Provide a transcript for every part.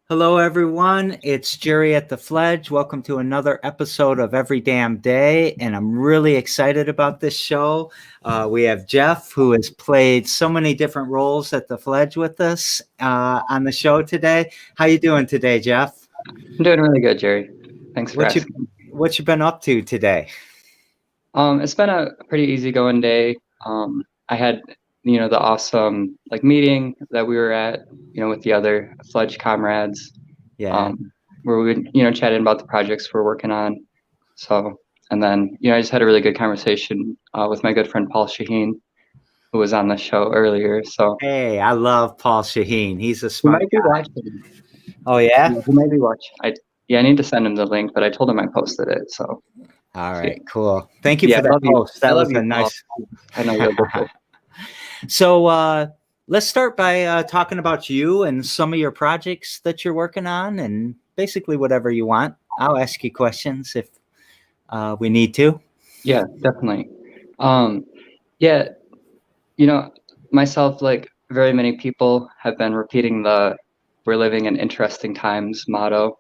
Hello, everyone. It's Jerry at the Fledge. Welcome to another episode of Every Damn Day, and I'm really excited about this show. We have Geoph, who has played so many different roles at the Fledge with us on the show today. How you doing today, Geoph? I'm doing really good, Jerry. Thanks for What you asking. what you been up to today? It's been a pretty easygoing day. I had, the awesome meeting that we were at, with the other Fledge comrades, Yeah, um, where we, chatted about the projects we're working on. So, and then, I just had a really good conversation with my good friend Paul Shaheen, who was on the show earlier. So hey, I love Paul Shaheen. He's a he smart might be guy. watching. Oh yeah. Yeah, he might be watching. I need to send him the link, but I told him I posted it. So, All yeah, right, cool. Thank you yeah, for I that love you. post. I That love was you, a Paul. nice. I know you'll get this. So let's start by talking about you and some of your projects that you're working on, and basically whatever you want. I'll ask you questions if we need to. Yeah, definitely. Um, yeah, you know, myself, like very many people, have been repeating the "We're living in interesting times" motto.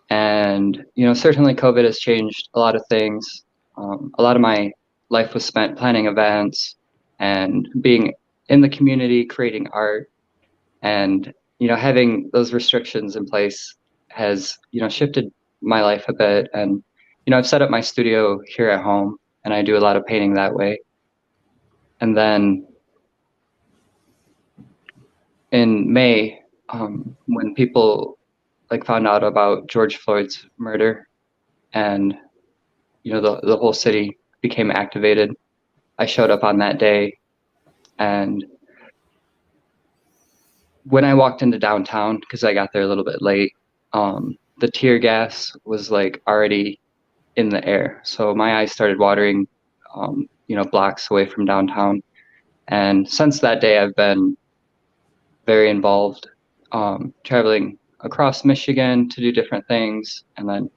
And, certainly COVID has changed a lot of things. A lot of my life was spent planning events and being in the community, creating art. And, having those restrictions in place has, shifted my life a bit. And, I've set up my studio here at home and I do a lot of painting that way. And then in May, when people found out about George Floyd's murder and the whole city became activated, I showed up on that day. And when I walked into downtown, because I got there a little bit late, the tear gas was already in the air. So my eyes started watering, blocks away from downtown. And since that day, I've been very involved, traveling across Michigan to do different things, and then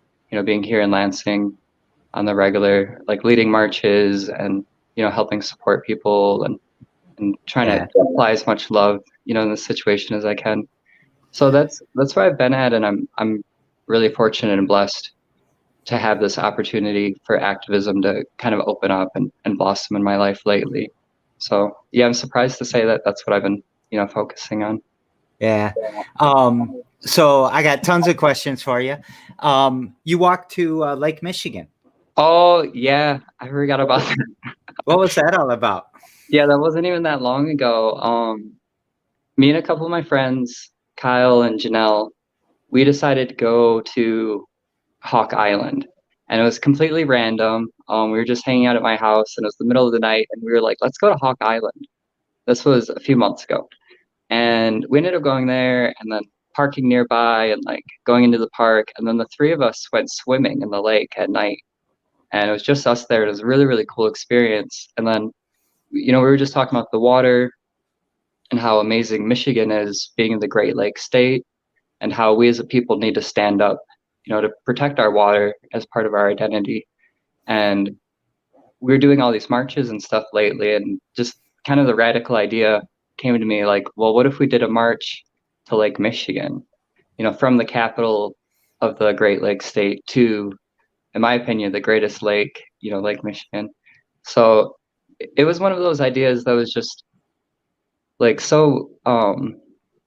being here in Lansing on the regular, leading marches and helping support people and trying to Yeah, apply as much love in this situation as I can. So that's where I've been at, and I'm really fortunate and blessed to have this opportunity for activism to kind of open up and blossom in my life lately. So yeah, I'm surprised to say that that's what I've been focusing on. yeah. So I got tons of questions for you. You walked to Lake Michigan. Oh yeah, I forgot about that. What was that all about? Yeah, that wasn't even that long ago. Me and a couple of my friends, Kyle and Janelle, we decided to go to Hawk Island, and it was completely random. We were just hanging out at my house, and it was the middle of the night, and we were like, "Let's go to Hawk Island." This was a few months ago, and we ended up going there, and then parking nearby, and going into the park, and then the three of us went swimming in the lake at night, and it was just us there. It was a really, really cool experience. And then, we were just talking about the water and how amazing Michigan is being in the Great Lakes state, and how we as a people need to stand up, to protect our water as part of our identity. And we're doing all these marches and stuff lately, and just kind of the radical idea came to me well, what if we did a march to Lake Michigan, from the capital of the Great Lakes state to, in my opinion, the greatest lake, Lake Michigan. So it was one of those ideas that was just so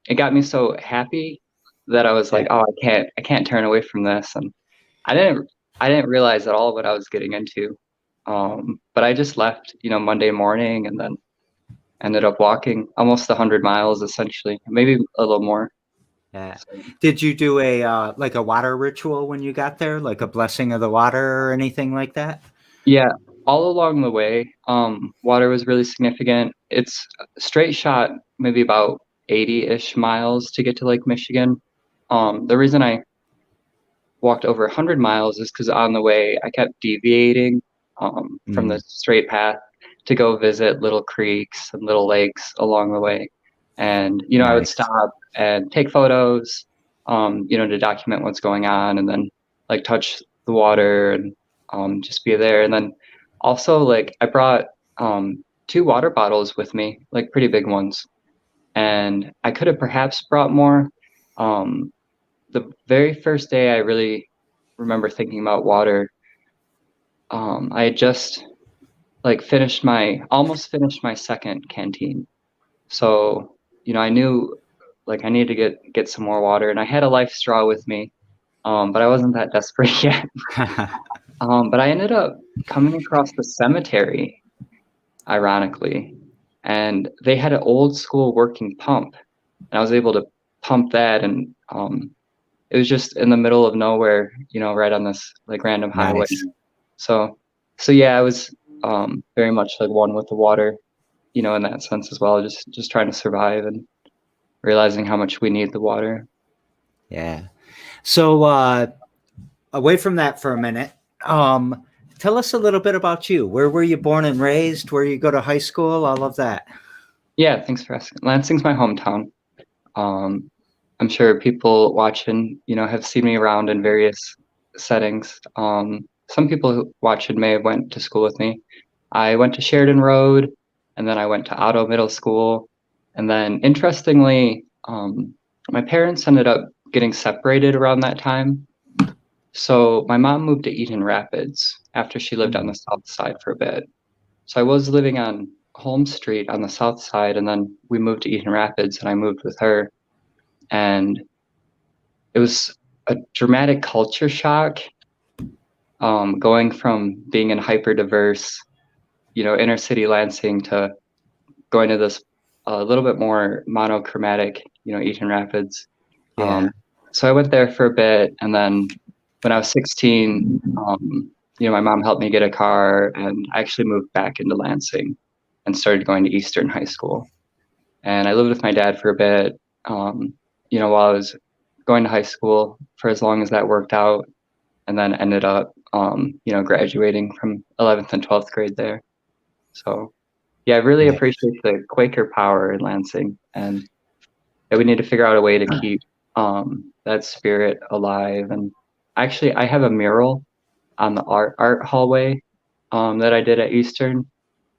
it got me so happy that I was Yeah. like, oh, I can't turn away from this. And I didn't I didn't realize at all what I was getting into. But I just left, Monday morning, and then ended up walking almost 100 miles, essentially, maybe a little more. Yeah. So, Did you do a like a water ritual when you got there, like a blessing of the water or anything like that? yeah, all along the way, water was really significant. It's a straight shot, maybe about 80-ish miles to get to Lake Michigan. The reason I walked over 100 miles is because on the way I kept deviating from the Mm, straight path to go visit little creeks and little lakes along the way. And, I would nice. stop and take photos, to document what's going on, and then touch the water and just be there. And then also, I brought two water bottles with me, pretty big ones. And I could have perhaps brought more. Um, the very first day I really remember thinking about water, I had just like almost finished my second canteen. So, I knew like I needed to get some more water, and I had a life straw with me. But I wasn't that desperate yet. But I ended up coming across the cemetery, ironically, and they had an old school working pump, and I was able to pump that, and it was just in the middle of nowhere, right on this like random highway. Nice. So yeah, I was very much like one with the water, in that sense as well, just trying to survive and realizing how much we need the water. Yeah. So away from that for a minute, tell us a little bit about you. Where were you born and raised? Where you go to high school? All of that. Yeah, thanks for asking. Lansing's my hometown. I'm sure people watching, have seen me around in various settings. Some people who watching may have went to school with me. I went to Sheridan Road, and then I went to Otto Middle School. And then interestingly, my parents ended up getting separated around that time. So my mom moved to Eaton Rapids after she lived on the south side for a bit. So I was living on Holmes Street on the south side, and then we moved to Eaton Rapids, and I moved with her. And it was a dramatic culture shock, going from being in hyper diverse, inner city Lansing to going to this a little bit more monochromatic, Eaton Rapids. Yeah. So I went there for a bit, and then when I was 16, my mom helped me get a car, and I actually moved back into Lansing and started going to Eastern High School. And I lived with my dad for a bit, while I was going to high school for as long as that worked out, and then ended up, graduating from 11th and 12th grade there. So, yeah, I really appreciate the Quaker power in Lansing, and we need to figure out a way to keep that spirit alive. And actually, I have a mural on the art hallway that I did at Eastern,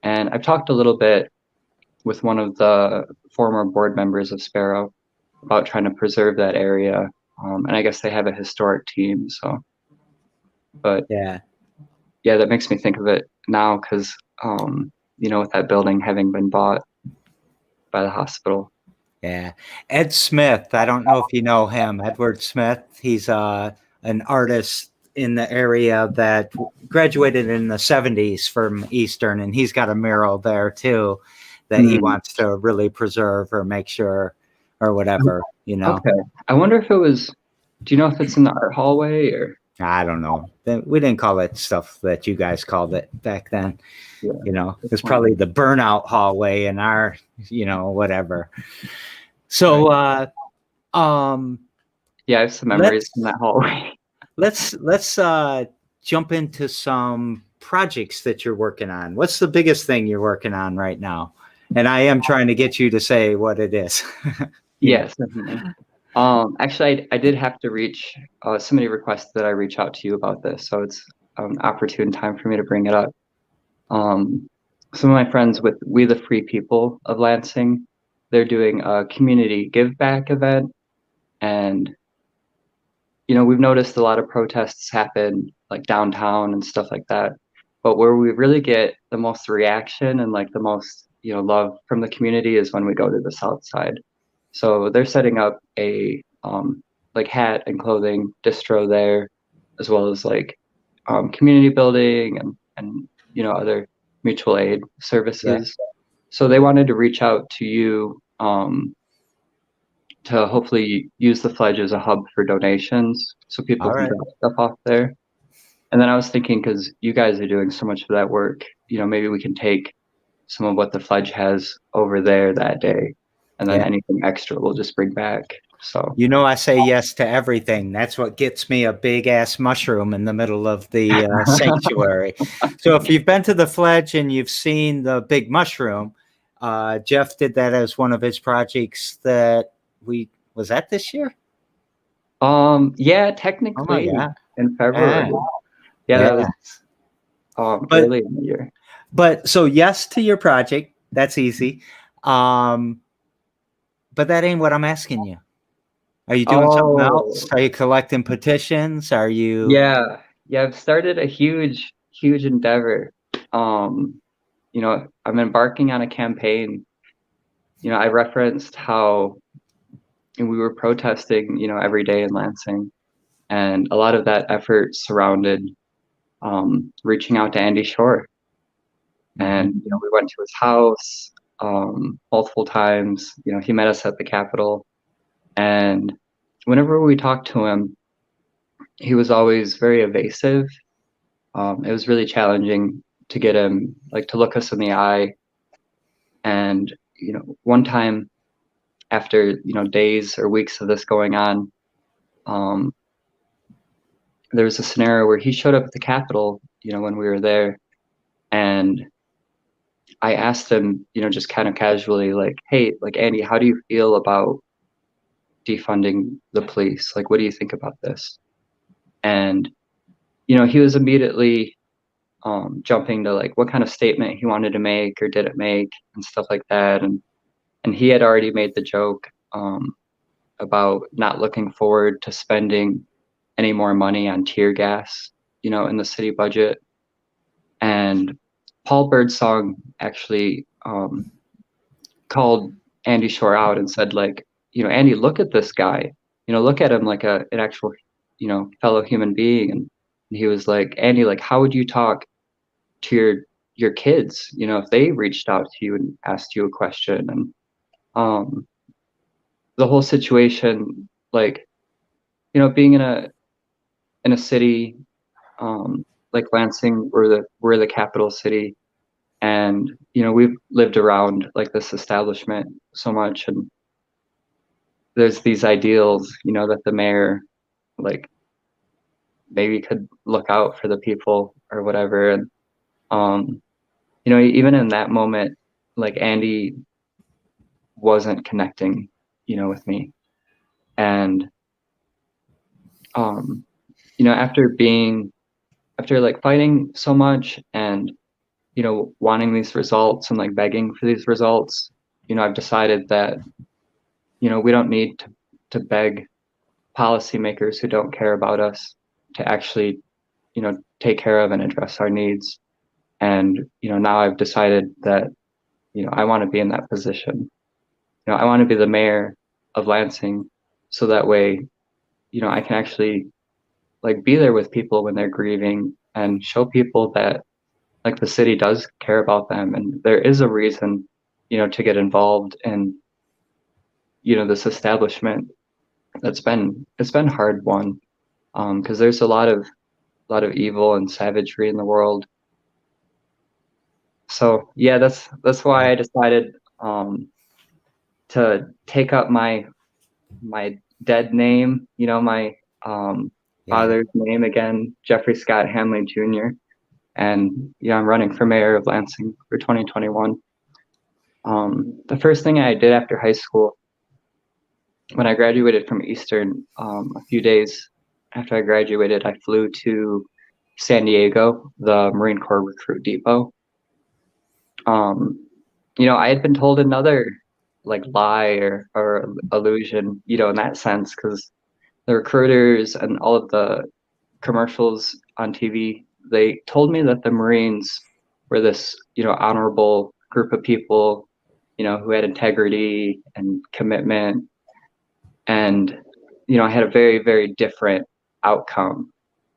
and I've talked a little bit with one of the former board members of Sparrow about trying to preserve that area. And I guess they have a historic team. So, but yeah, that makes me think of it now because, with that building having been bought by the hospital. Yeah. Ed Smith, I don't know if you know him, Edward Smith. He's an artist in the area that graduated in the 70s from Eastern, and he's got a mural there too that he wants to really preserve or make sure or whatever, Okay. I wonder if it was, do you know if it's in the art hallway or? I don't know. We didn't call it stuff that you guys called it back then. Yeah, it's probably the burnout hallway in our, whatever. So, yeah, I have some memories from that hallway. Let's jump into some projects that you're working on. What's the biggest thing you're working on right now? And I am trying to get you to say what it is. Yes, definitely. Actually, I did have to reach, somebody requested that I reach out to you about this, so it's an opportune time for me to bring it up. Some of my friends with We the Free People of Lansing, they're doing a community give back event, and we've noticed a lot of protests happen like downtown and stuff like that, but where we really get the most reaction and like the most love from the community is when we go to the south side. So they're setting up a like hat and clothing distro there, as well as like community building and other mutual aid services. Yeah. So they wanted to reach out to you to hopefully use the Fledge as a hub for donations, so people can drop stuff off there. And then I was thinking, because you guys are doing so much of that work, maybe we can take some of what the Fledge has over there that day, and then anything extra we'll just bring back. So I say yes to everything. That's what gets me a big ass mushroom in the middle of the sanctuary. So if you've been to the Fledge and you've seen the big mushroom, Geoph did that as one of his projects that was that this year? Yeah, technically in February. That was early in the year. But so yes to your project, that's easy. But that ain't what I'm asking you. Are you doing something else? Oh, Are you collecting petitions? Are you? yeah. Yeah, I've started a huge, huge endeavor. I'm embarking on a campaign. I referenced how we were protesting, every day in Lansing, and a lot of that effort surrounded reaching out to Andy Shore. And we went to his house multiple times. He met us at the Capitol, and whenever we talked to him, he was always very evasive. It was really challenging to get him to look us in the eye. And one time after days or weeks of this going on, um, there was a scenario where he showed up at the Capitol, when we were there, and I asked him, just kind of casually, like, "Hey, like Andy, how do you feel about defunding the police? Like, what do you think about this?" And he was immediately jumping to like what kind of statement he wanted to make or didn't make and stuff like that. And he had already made the joke about not looking forward to spending any more money on tear gas, in the city budget. And Paul Birdsong actually called Andy Shore out and said, like, Andy, look at this guy. Look at him like an actual, fellow human being. And he was like, Andy, like, how would you talk to your kids, if they reached out to you and asked you a question? And the whole situation, like, being in a city like Lansing, we're the capital city, and we've lived around like this establishment so much, and there's these ideals, that the mayor like maybe could look out for the people or whatever. And even in that moment, like Andy wasn't connecting, with me. And um, after like fighting so much and wanting these results and like begging for these results, I've decided that we don't need to beg policymakers who don't care about us to actually take care of and address our needs. And now I've decided that I want to be in that position. I want to be the mayor of Lansing, so that way I can actually like be there with people when they're grieving and show people that like the city does care about them, and there is a reason to get involved in this establishment it's been hard won, because there's a lot of evil and savagery in the world. So yeah, that's why I decided to take up my dead name, my father's name again, Jeffrey Scott Handley Jr. And I'm running for mayor of Lansing for 2021. The first thing I did after high school, when I graduated from Eastern, a few days after I graduated, I flew to San Diego, the Marine Corps Recruit Depot. I had been told another like lie or illusion, in that sense, because the recruiters and all of the commercials on TV, they told me that the Marines were this, honorable group of people, who had integrity and commitment. And, I had a very, very different outcome,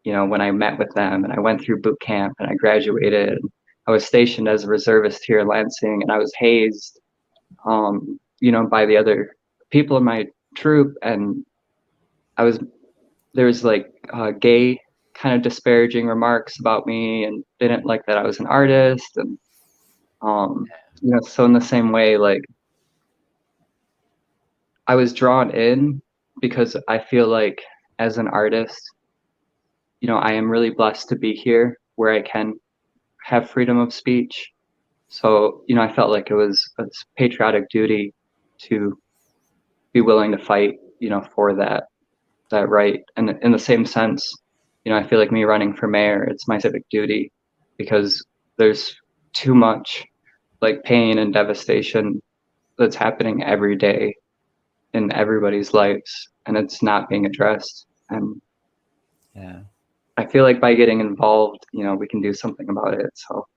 when I met with them and I went through boot camp and I graduated. I was stationed as a reservist here in Lansing, and I was hazed, by the other people in my troop. And there was like gay kind of disparaging remarks about me, and they didn't like that I was an artist. And so in the same way, like I was drawn in because I feel like as an artist, I am really blessed to be here where I can have freedom of speech. So I felt like it was a patriotic duty to be willing to fight for that right. And in the same sense, I feel like me running for mayor, it's my civic duty, because there's too much like pain and devastation that's happening every day in everybody's lives. and it's not being addressed. And Yeah. I feel like by getting involved, we can do something about it. So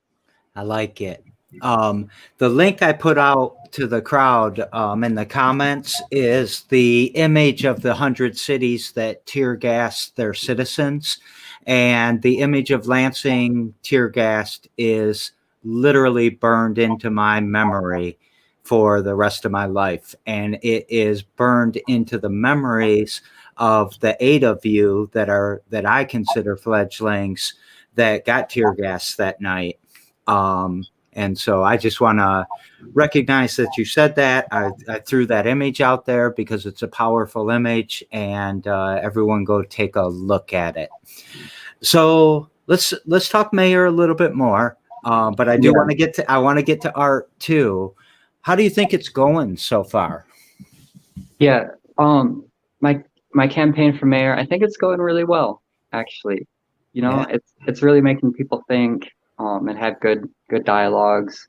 I like it. The link I put out to the crowd in the comments is the image of the 100 cities that tear gassed their citizens. And the image of Lansing tear gassed is literally burned into my memory for the rest of my life. And it is burned into the memories of the 8 of you that I consider fledglings that got tear gassed that night. And so I just want to recognize that you said that. I threw that image out there because it's a powerful image, and everyone go take a look at it. So let's talk Mayor a little bit more. But I do want to get to art too. How do you think it's going so far? Yeah, my campaign for mayor, I think it's going really well, actually. It's really making people think, and have good dialogues.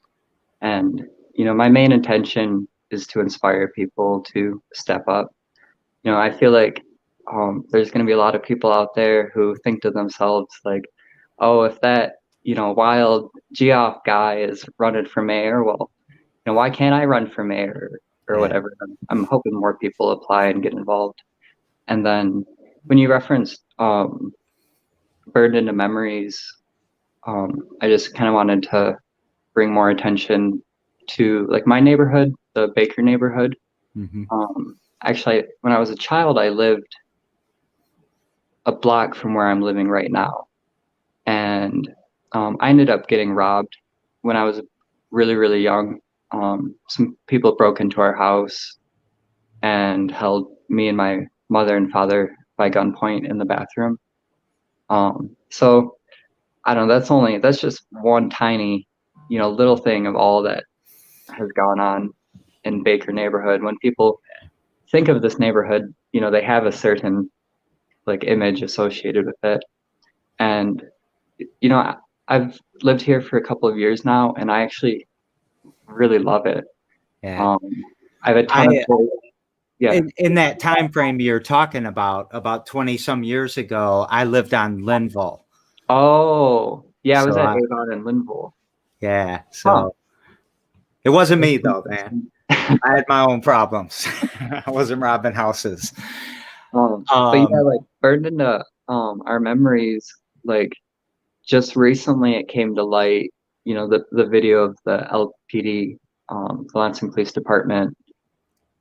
And my main intention is to inspire people to step up. I feel like there's going to be a lot of people out there who think to themselves like, oh, if that wild Geoph guy is running for mayor, well, why can't I run for mayor or whatever? I'm hoping more people apply and get involved. And then when you referenced burned into memories, I just kind of wanted to bring more attention to like my neighborhood, the Baker neighborhood. Mm-hmm. Actually, when I was a child, I lived a block from where I'm living right now. And I ended up getting robbed when I was really, really young. Some people broke into our house and held me and my mother and father by gunpoint in the bathroom. So I don't know, that's just one tiny, little thing of all that has gone on in Baker neighborhood. When people think of this neighborhood, they have a certain like image associated with it. And, I've lived here for a couple of years now, and I actually really love it. Yeah. I have a ton of yeah. In that time frame you're talking about 20 some years ago, I lived on Linville. Oh, yeah, I was at Avon and Linville. Yeah, so it wasn't me though, man. I had my own problems. I wasn't robbing houses. But yeah, like burned into our memories. Like just recently, it came to light. The video of the LPD, the Lansing Police Department,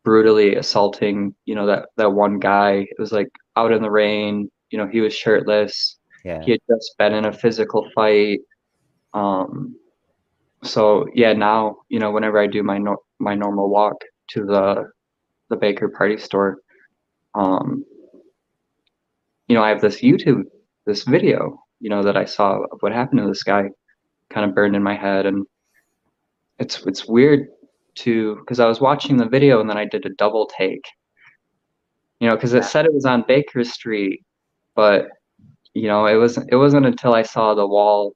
brutally assaulting. That one guy. It was like out in the rain. He was shirtless. Yeah. He had just been in a physical fight. So yeah, now whenever I do my normal walk to the Baker Party store, I have this video, that I saw of what happened to this guy, kind of burned in my head, and it's weird because I was watching the video and then I did a double take, because it said it was on Baker Street, but it wasn't until I saw the wall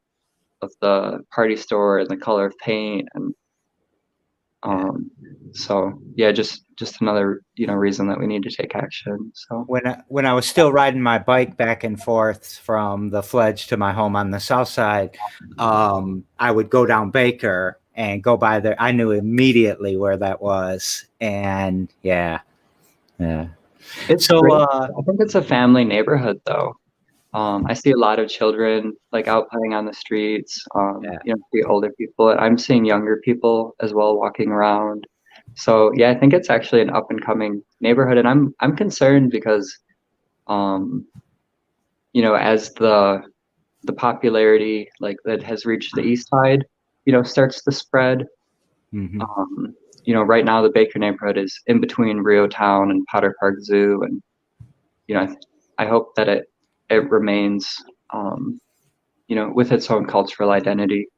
of the party store and the color of paint, and so yeah, just another reason that we need to take action. So when I was still riding my bike back and forth from the Fledge to my home on the south side, I would go down Baker and go by there. I knew immediately where that was, and yeah. It's so I think it's a family neighborhood though. I see a lot of children like out playing on the streets. See older people. I'm seeing younger people as well walking around. So yeah, I think it's actually an up and coming neighborhood, and I'm concerned because, as the popularity like that has reached the east side, starts to spread. Mm-hmm. Right now the Baker neighborhood is in between Rio Town and Potter Park Zoo, and I hope that it remains, with its own cultural identity.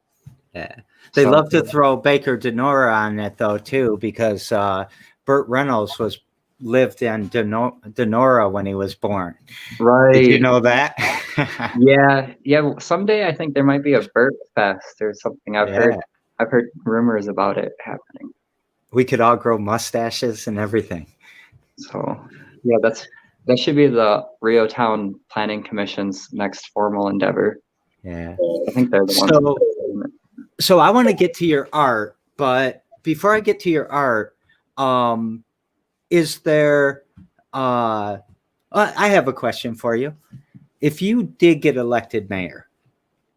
Yeah, they love to throw Baker Denora on it though too, because Burt Reynolds lived in Denora when he was born. Right? Did you know that? Yeah. Someday I think there might be a Burt Fest or something. I've heard rumors about it happening. We could all grow mustaches and everything. So Yeah, that should be the Rio Town Planning Commission's next formal endeavor. Yeah. I think they're the ones. So I want to get to your art, but before I get to your art, is there? I have a question for you. If you did get elected mayor,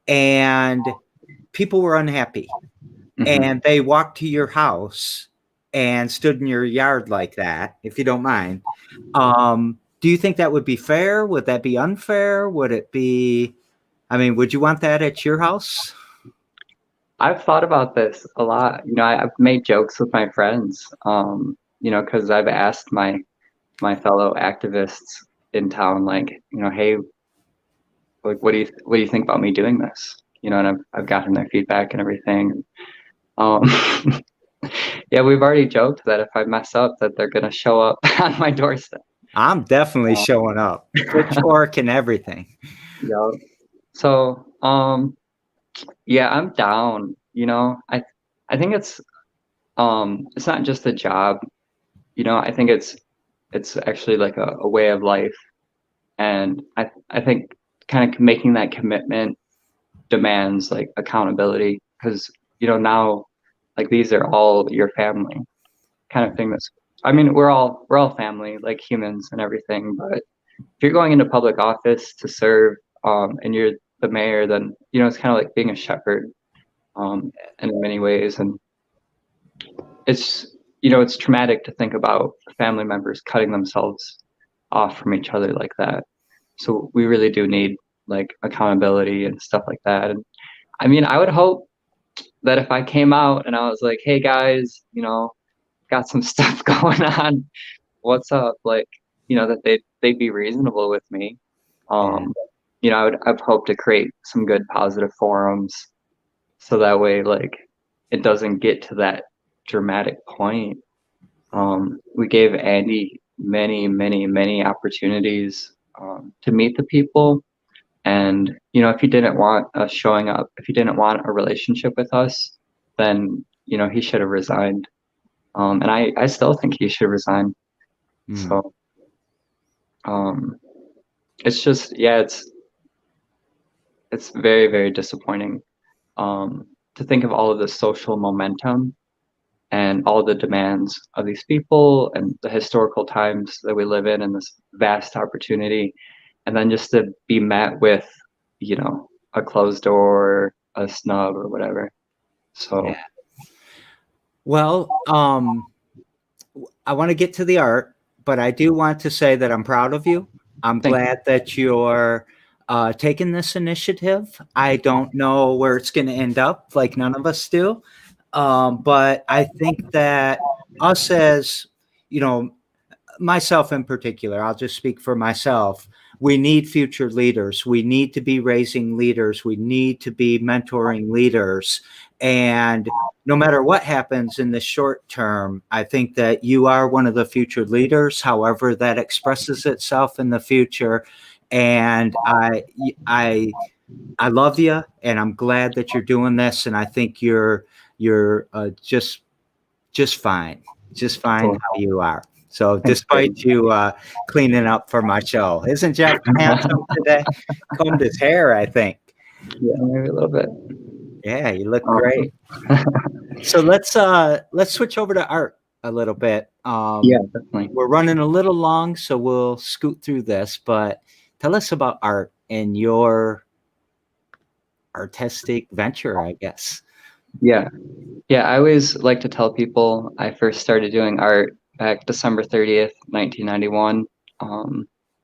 and people were unhappy, and they walked to your house and stood in your yard like that, if you don't mind, do you think that would be fair? Would that be unfair? Would it be? I mean, would you want that at your house? I've thought about this a lot. I've made jokes with my friends, because I've asked my fellow activists in town, like, hey, like, what do you think about me doing this? And I've gotten their feedback and everything. Yeah, we've already joked that if I mess up, that they're gonna show up on my doorstep. I'm definitely showing up, pitchfork and everything. Yeah. So, yeah, I'm down. I think it's not just a job. I think it's actually like a way of life, and I think kind of making that commitment demands like accountability, because now, like, these are all your family kind of thing. I mean, we're all family, like humans and everything, but if you're going into public office to serve, and you're the mayor, then it's kind of like being a shepherd, in many ways. And it's traumatic to think about family members cutting themselves off from each other like that. So we really do need like accountability and stuff like that. And I mean, I would hope that if I came out and I was like, hey guys, got some stuff going on, what's up? Like, that they'd be reasonable with me. I've hoped to create some good positive forums, so that way, like, it doesn't get to that dramatic point. We gave Andy many, many, many opportunities to meet the people. And, if he didn't want us showing up, if he didn't want a relationship with us, then, he should have resigned. And I still think he should resign. So, it's just, yeah, it's very, very disappointing, to think of all of the social momentum and all the demands of these people and the historical times that we live in, and this vast opportunity, and then just to be met with, a closed door, a snub, or whatever. So, yeah. Well, I want to get to the art, but I do want to say that I'm proud of you. I'm glad that you're taking this initiative. I don't know where it's going to end up, like none of us do. But I think that us as, myself in particular, I'll just speak for myself. We need future leaders. We need to be raising leaders. We need to be mentoring leaders. And no matter what happens in the short term, I think that you are one of the future leaders, however that expresses itself in the future. And I love you, and I'm glad that you're doing this. And I think you're just fine, cool. how you are. So despite you cleaning up for my show, isn't Geoff handsome today? Combed his hair, I think. Yeah, maybe a little bit. Yeah, you look great. So let's switch over to art a little bit. Yeah, definitely. We're running a little long, so we'll scoot through this. But tell us about art and your artistic venture, I guess. Yeah. I always like to tell people I first started doing art back December 30th, 1991,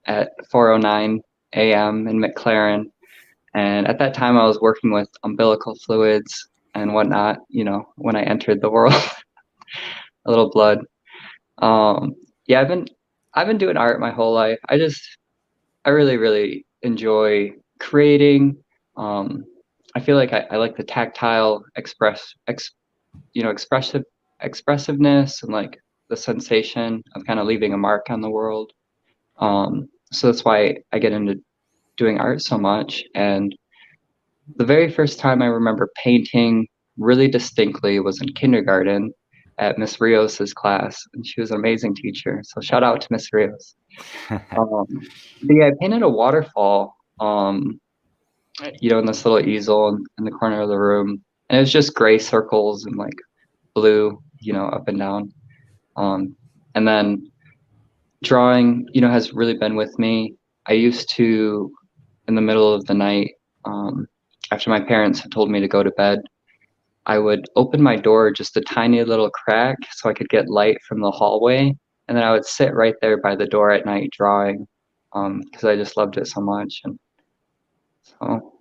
at 4:09 a.m. in McLaren. And at that time, I was working with umbilical fluids and whatnot, when I entered the world. A little blood. Yeah, I've been doing art my whole life. I really, really enjoy creating. I feel like I like the tactile expressiveness, and like the sensation of kind of leaving a mark on the world. So that's why I get into doing art so much. And the very first time I remember painting really distinctly was in kindergarten. at Miss Rios's class, and she was an amazing teacher. So shout out to Miss Rios. But yeah, I painted a waterfall, in this little easel in the corner of the room, and it was just gray circles and like blue, up and down. And then drawing, has really been with me. I used to, in the middle of the night, after my parents had told me to go to bed, I would open my door just a tiny little crack so I could get light from the hallway. And then I would sit right there by the door at night drawing, because I just loved it so much. And so,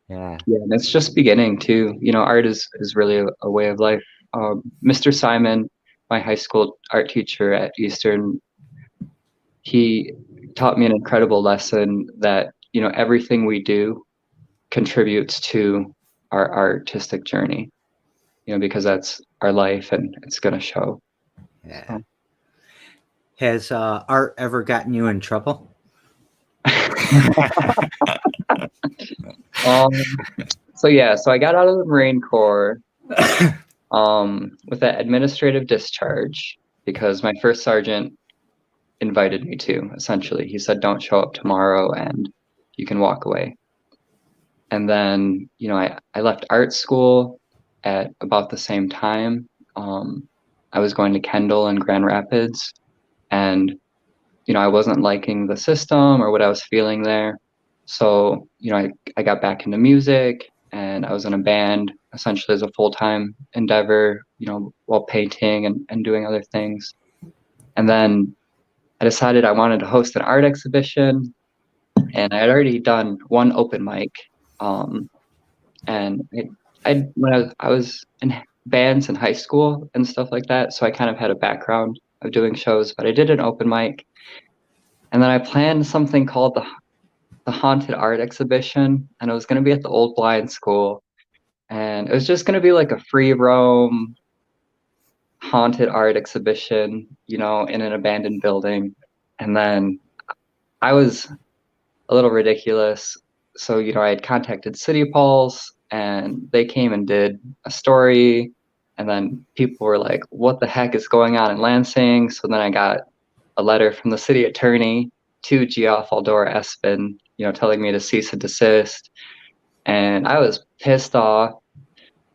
Yeah. and it's just beginning too. Art is really a way of life. Mr. Simon, my high school art teacher at Eastern, he taught me an incredible lesson that, everything we do contributes to our artistic journey, because that's our life and it's going to show. Yeah. Has art ever gotten you in trouble? So I got out of the Marine Corps with that administrative discharge because my first sergeant invited me to. Essentially, he said, "Don't show up tomorrow and you can walk away." And then, I left art school at about the same time. I was going to Kendall and Grand Rapids, and I wasn't liking the system or what I was feeling there. So, I got back into music, and I was in a band essentially as a full-time endeavor, while painting and doing other things. And then I decided I wanted to host an art exhibition, and I had already done one open mic. And when I was in bands in high school and stuff like that, so I kind of had a background of doing shows, but I did an open mic. And then I planned something called the Haunted Art Exhibition, and it was going to be at the Old Blind School. And it was just going to be like a free roam haunted art exhibition, in an abandoned building. And then I was a little ridiculous. So, I had contacted City Pulse, and they came and did a story. And then people were like, "What the heck is going on in Lansing?" So then I got a letter from the city attorney to Geoph Espen, telling me to cease and desist. And I was pissed off.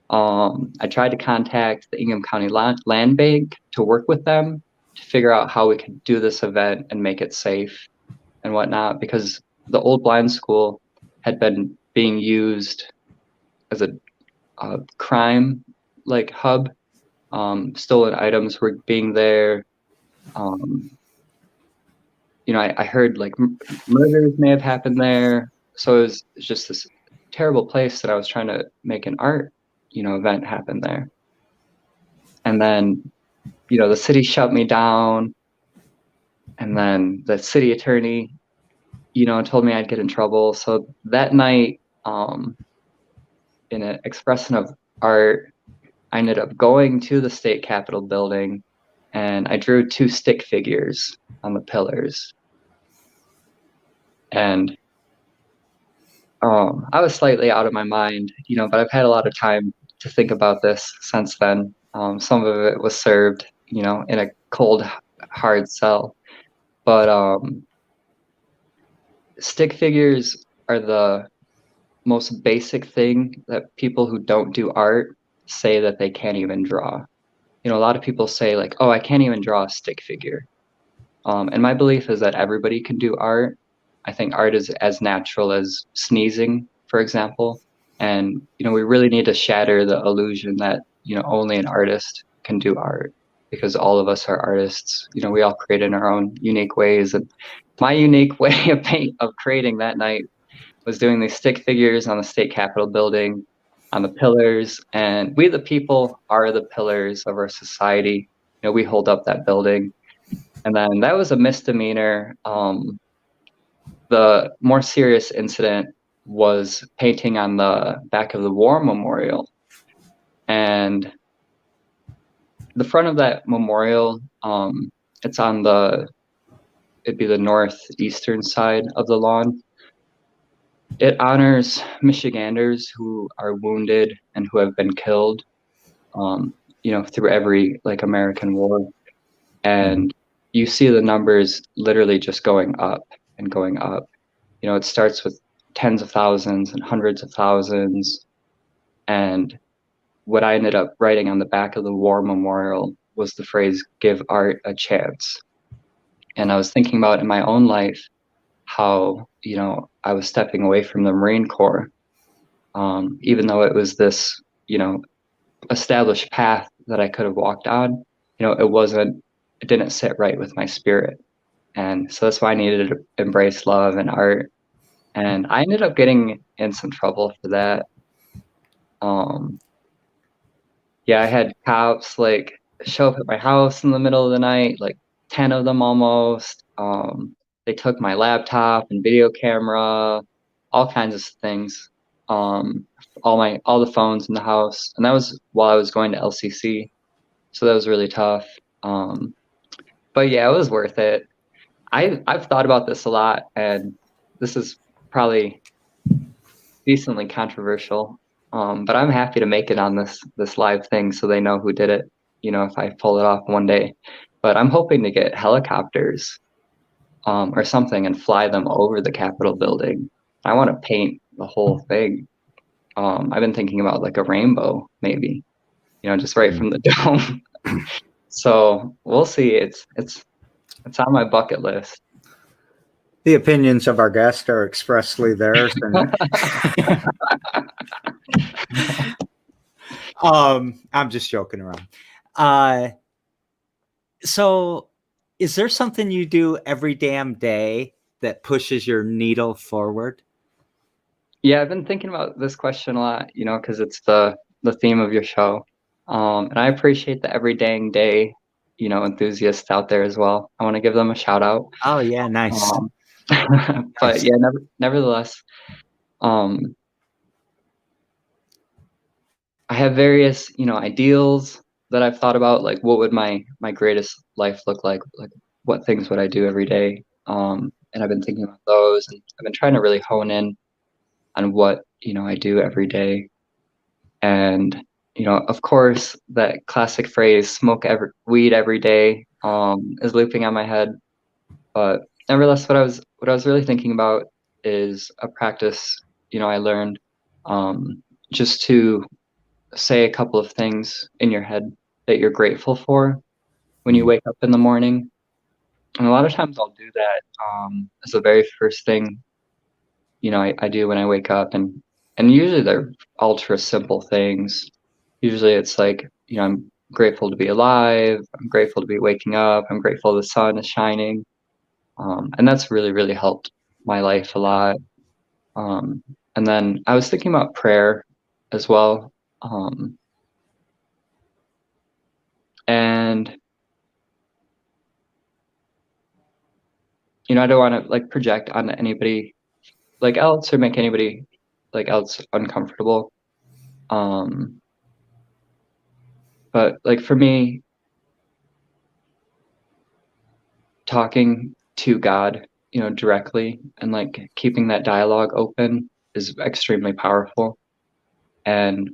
I tried to contact the Ingham County Land Bank to work with them to figure out how we could do this event and make it safe and whatnot, because the Old Blind School had been being used as a crime hub. Stolen items were being there. I heard murders may have happened there. So it was just this terrible place that I was trying to make an art, event happen there. And then, the city shut me down. And then the city attorney, told me I'd get in trouble. So that night, in an expression of art, I ended up going to the state capitol building, and I drew 2 stick figures on the pillars. And I was slightly out of my mind, but I've had a lot of time to think about this since then. Some of it was served, in a cold, hard cell. But stick figures are the most basic thing that people who don't do art say that they can't even draw. A lot of people say "Oh, I can't even draw a stick figure." And my belief is that everybody can do art. I think art is as natural as sneezing, for example. And, we really need to shatter the illusion that, only an artist can do art, because all of us are artists. We all create in our own unique ways. And my unique way of creating that night was doing these stick figures on the state capitol building, on the pillars. And we, the people, are the pillars of our society. We hold up that building. And then that was a misdemeanor. The more serious incident was painting on the back of the War Memorial. And the front of that memorial, it's on it'd be the northeastern side of the lawn. It honors Michiganders who are wounded and who have been killed. through every like American war, and you see the numbers literally just going up and going up. It starts with tens of thousands and hundreds of thousands. And what I ended up writing on the back of the war memorial was the phrase, "Give art a chance." And I was thinking about in my own life how, I was stepping away from the Marine Corps, even though it was this, established path that I could have walked on. It didn't sit right with my spirit. And so that's why I needed to embrace love and art. And I ended up getting in some trouble for that. Yeah, I had cops like show up at my house in the middle of the night, like 10 of them almost. They took my laptop and video camera, all kinds of things. All the phones in the house, and that was while I was going to LCC, so that was really tough. But yeah, it was worth it. I've thought about this a lot, and this is probably decently controversial. But I'm happy to make it on this live thing so they know who did it, if I pull it off one day. But I'm hoping to get helicopters or something and fly them over the Capitol building. I want to paint the whole thing. I've been thinking about like a rainbow, maybe, just right from the dome. So we'll see. It's on my bucket list. The opinions of our guest are expressly theirs. And I'm just joking around. So is there something you do every damn day that pushes your needle forward? Yeah, I've been thinking about this question a lot, because it's the theme of your show. And I appreciate the every dang day, enthusiasts out there as well. I want to give them a shout out. Oh yeah, nice. But yeah, nevertheless, I have various, ideals that I've thought about, like what would my greatest life look like what things would I do every day. And I've been thinking about those, and I've been trying to really hone in on what, I do every day. And, of course, that classic phrase, weed every day, is looping on my head. But nevertheless, what I was really thinking about is a practice, I learned, just to say a couple of things in your head that you're grateful for when you wake up in the morning. And a lot of times I'll do that as the very first thing, I do when I wake up. And usually they're ultra simple things. Usually it's like, I'm grateful to be alive. I'm grateful to be waking up. I'm grateful the sun is shining. And that's really, really helped my life a lot. And then I was thinking about prayer as well. And, I don't want to like project on anybody like else or make anybody like else uncomfortable. But like for me, talking to God, directly and like keeping that dialogue open is extremely powerful. And,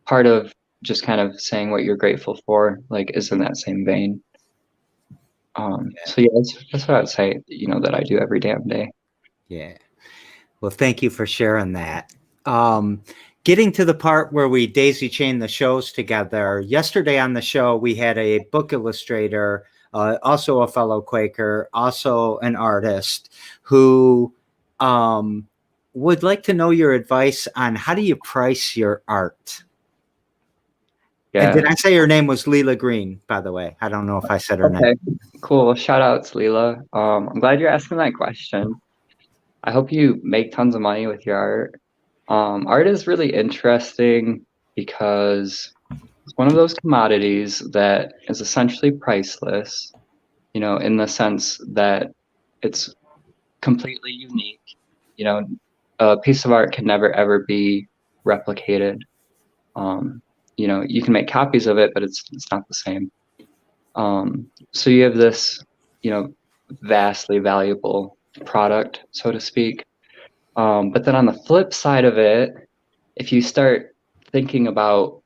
part of just kind of saying what you're grateful for, like, is in that same vein. So yeah, that's what I would say, that I do every damn day. Yeah. Well, thank you for sharing that. Getting to the part where we daisy chain the shows together. Yesterday on the show, we had a book illustrator, also a fellow Quaker, also an artist, who would like to know your advice on how do you price your art? Yeah. And did I say her name was Leela Green, by the way? I don't know if I said her name. Cool. Shout out to Leela. I'm glad you're asking that question. I hope you make tons of money with your art. Art is really interesting because it's one of those commodities that is essentially priceless, in the sense that it's completely unique. A piece of art can never, ever be replicated. You can make copies of it, but it's not the same. So you have this, vastly valuable product, so to speak. But then on the flip side of it, if you start thinking about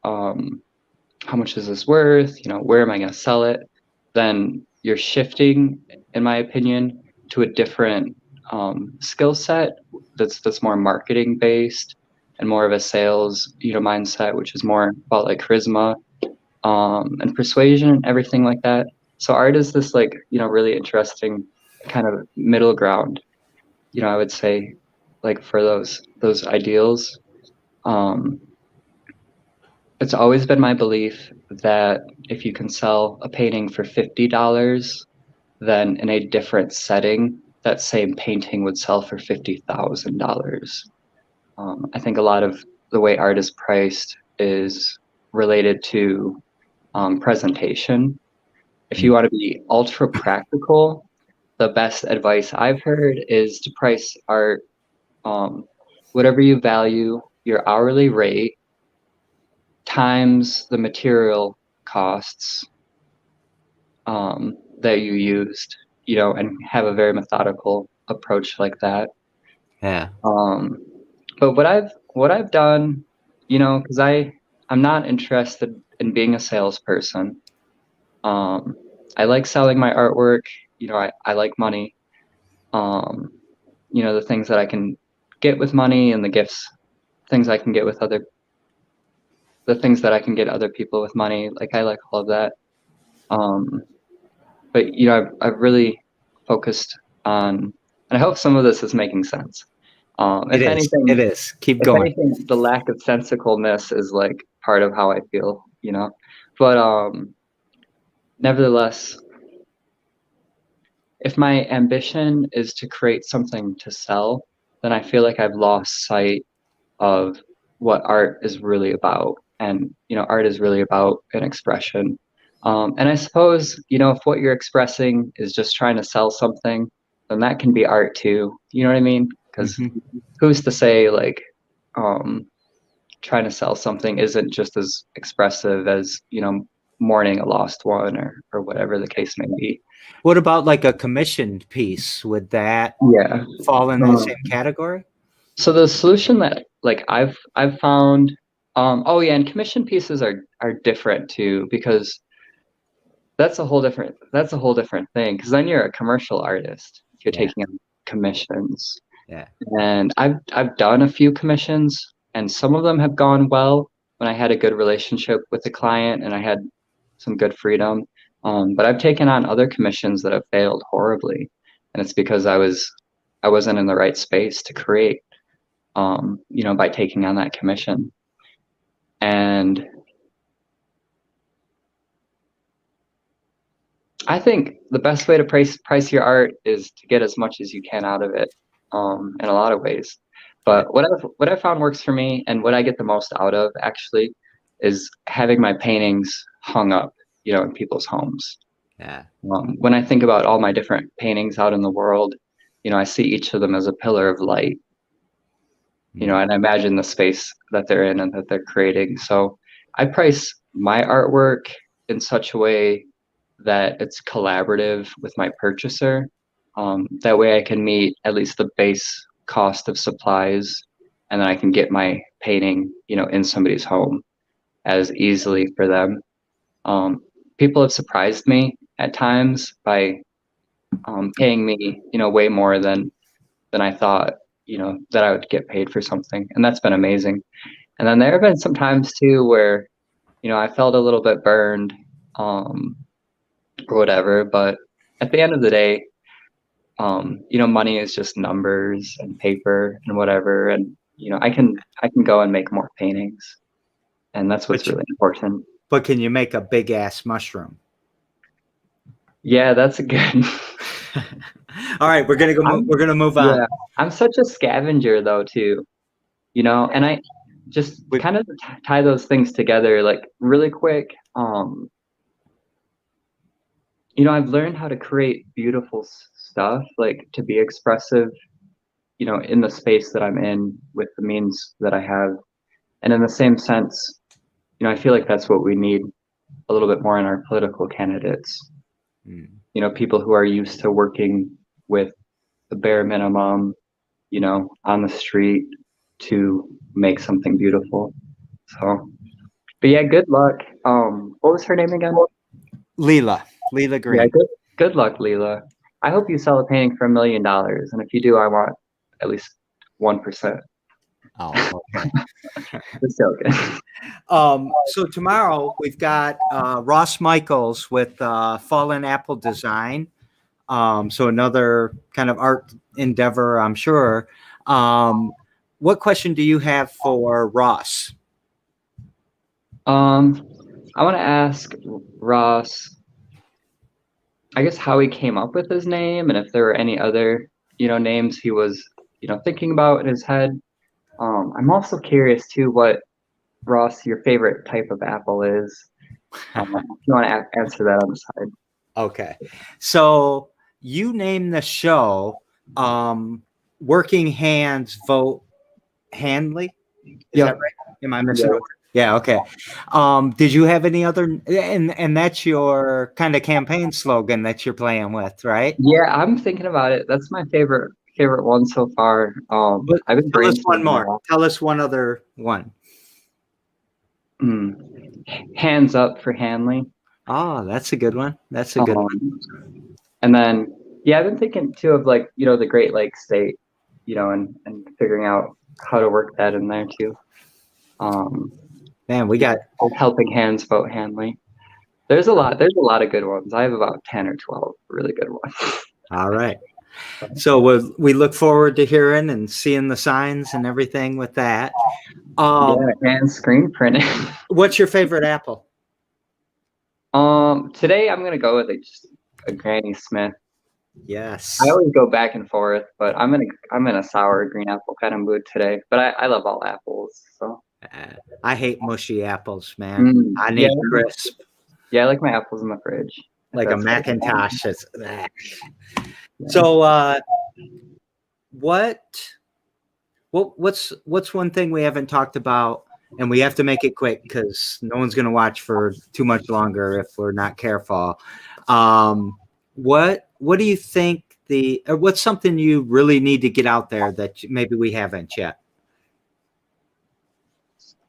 how much is this worth? Where am I going to sell it? Then you're shifting, in my opinion, to a different skill set that's more marketing based and more of a sales mindset, which is more about like charisma and persuasion and everything like that. So art is this like really interesting kind of middle ground. I would say, like for those ideals. It's always been my belief that if you can sell a painting for $50, then in a different setting, that same painting would sell for $50,000. I think a lot of the way art is priced is related to presentation. If you want to be ultra practical, the best advice I've heard is to price art whatever you value your hourly rate times the material costs that you used, and have a very methodical approach like that. Yeah. But what I've done, because I'm not interested in being a salesperson. I like selling my artwork. I like money. The things that I can get with money and the gifts, things I can get with the things that I can get other people with money. Like I like all of that. But I've really focused on, and I hope some of this is making sense. It is. Keep going. Anything, the lack of sensicalness is like part of how I feel, But nevertheless, if my ambition is to create something to sell, then I feel like I've lost sight of what art is really about. And art is really about an expression. And I suppose if what you're expressing is just trying to sell something, then that can be art too. You know what I mean? Because who's to say like trying to sell something isn't just as expressive as mourning a lost one or whatever the case may be. What about like a commissioned piece? Would that fall in that same category? So the solution that like I've found, and commission pieces are different too, because that's a whole different thing, because then you're a commercial artist if you're taking on commissions. Yeah. And I've done a few commissions, and some of them have gone well when I had a good relationship with the client and I had some good freedom. But I've taken on other commissions that have failed horribly, and it's because I wasn't in the right space to create, by taking on that commission. And I think the best way to price your art is to get as much as you can out of it, in a lot of ways. But what I've found works for me, and what I get the most out of actually, is having my paintings hung up, in people's homes. Yeah. When I think about all my different paintings out in the world, I see each of them as a pillar of light. And I imagine the space that they're in and that they're creating. So I price my artwork in such a way that it's collaborative with my purchaser. That way I can meet at least the base cost of supplies, and then I can get my painting, in somebody's home as easily for them. People have surprised me at times by paying me, way more than I thought, that I would get paid for something. And that's been amazing. And then there have been some times too where, I felt a little bit burned, or whatever, but at the end of the day, money is just numbers and paper and whatever. And, I can go and make more paintings, and that's what's really important. But can you make a big ass mushroom? Yeah, that's a good. All right, we're gonna move on. Yeah, I'm such a scavenger though too, and I just kind of tie those things together like really quick. I've learned how to create beautiful stuff, like to be expressive, in the space that I'm in with the means that I have. And in the same sense, I feel like that's what we need a little bit more in our political candidates. People who are used to working with the bare minimum, on the street to make something beautiful. So But yeah, good luck. What was her name again? Leela Yeah, Green. good luck, Leela. I hope you sell a painting for $1 million, and if you do, I want at least 1%. Oh, okay. Just joking. So tomorrow we've got Ross Michaels with Fallen Apple Design. So another kind of art endeavor, I'm sure. What question do you have for Ross? I want to ask Ross, I guess, how he came up with his name, and if there were any other, names he was, thinking about in his head. I'm also curious too, what Ross, your favorite type of apple is. If you want to answer that on the side. Okay. So you name the show Working Hands Vote Handley. Is that right? Am I missing a word? Yeah, okay. Did you have any other and that's your kind of campaign slogan that you're playing with, right? Yeah, I'm thinking about it. That's my favorite one so far. I've been Tell us one brainstorming a more. lot. Tell us one other one. Hands up for Handley. Oh, that's a good one. That's a good one. And then, yeah, I've been thinking too of like, the Great Lakes state, and figuring out how to work that in there too. Man, we got Helping Hands Vote Handley. There's a lot of good ones. I have about 10 or 12 really good ones. all right. So we look forward to hearing and seeing the signs and everything with that. And screen printing. What's your favorite apple? Today I'm gonna go with just a Granny Smith. Yes. I always go back and forth, but I'm in a sour green apple kind of mood today. But I love all apples. So I hate mushy apples, man. I need crisp. Yeah, I like my apples in the fridge. Like a Macintosh. So what's one thing we haven't talked about, and we have to make it quick because no one's going to watch for too much longer if we're not careful. What do you think what's something you really need to get out there that maybe we haven't yet?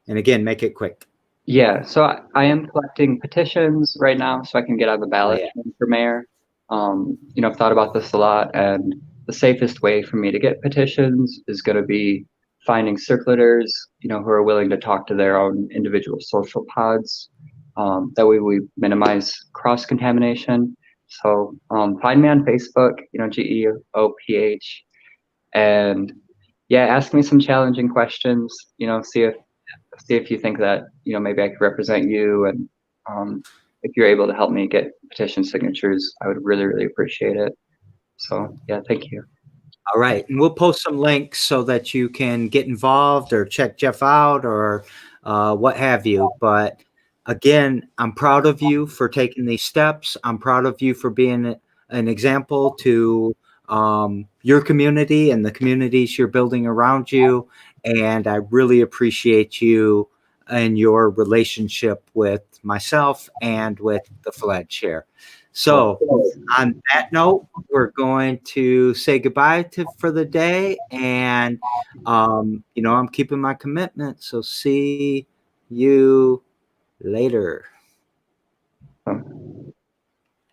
And again, make it quick. Yeah, so I am collecting petitions right now so I can get on the ballot for mayor. I've thought about this a lot, and the safest way for me to get petitions is going to be finding circulators, who are willing to talk to their own individual social pods. That way we minimize cross-contamination. So find me on Facebook, Geoph, and ask me some challenging questions, see if you think that, maybe I could represent you, and if you're able to help me get petition signatures, I would really, really appreciate it. So yeah, thank you. All right. And we'll post some links so that you can get involved or check Geoff out or what have you. But again, I'm proud of you for taking these steps. I'm proud of you for being an example to your community and the communities you're building around you. And I really appreciate you and your relationship with myself and with the Fledge here. So on that note, we're going to say goodbye for the day. And, I'm keeping my commitment. So see you later.